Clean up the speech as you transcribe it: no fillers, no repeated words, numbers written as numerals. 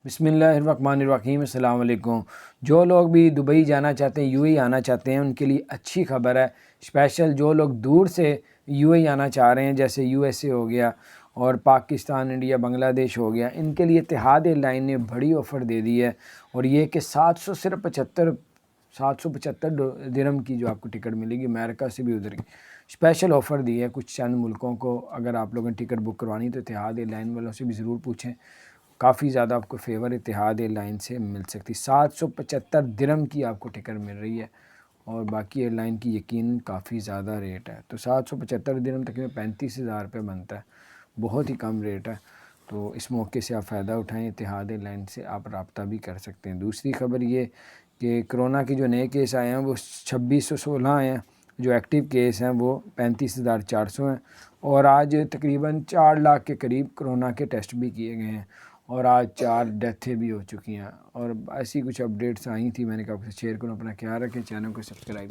بسم اللہ الرحمن الرحیم، السلام علیکم۔ جو لوگ بھی دبئی جانا چاہتے ہیں، یو اے آنا چاہتے ہیں، ان کے لیے اچھی خبر ہے۔ اسپیشل جو لوگ دور سے یو اے آنا چاہ رہے ہیں، جیسے یو ایس اے ہو گیا اور پاکستان، انڈیا، بنگلہ دیش ہو گیا، ان کے لیے اتحاد ایئر لائن نے بڑی آفر دے دی ہے، اور یہ کہ 775 درہم کی جو آپ کو ٹکٹ ملے گی امریکہ سے بھی ادھر کی اسپیشل آفر دی ہے کچھ چند ملکوں کو۔ اگر آپ لوگوں نے ٹکٹ بک کروانی تو اتحاد ایئر لائن والوں سے بھی ضرور پوچھیں، کافی زیادہ آپ کو فیور اتحاد ایئر لائن سے مل سکتی۔ 775 درہم کی آپ کو ٹکٹ مل رہی ہے، اور باقی ایئر لائن کی یقیناً کافی زیادہ ریٹ ہے، تو 775 درہم تقریباً 35,000 روپے بنتا ہے، بہت ہی کم ریٹ ہے۔ تو اس موقع سے آپ فائدہ اٹھائیں، اتحاد ایئر لائن سے آپ رابطہ بھی کر سکتے ہیں۔ دوسری خبر یہ کہ کرونا کے جو نئے کیس آئے ہیں وہ 2616 آئے ہیں، جو ایکٹیو کیس ہیں وہ 35,400 ہیں، اور آج تقریباً 4 لاکھ کے قریب کرونا کے ٹیسٹ بھی کیے گئے ہیں، اور آج 4 ڈیتھیں بھی ہو چکی ہیں۔ اور ایسی کچھ اپڈیٹس آئی تھیں، میں نے کہا آپ سے شیئر کروں۔ اپنا خیال رکھیں، چینل کو سبسکرائب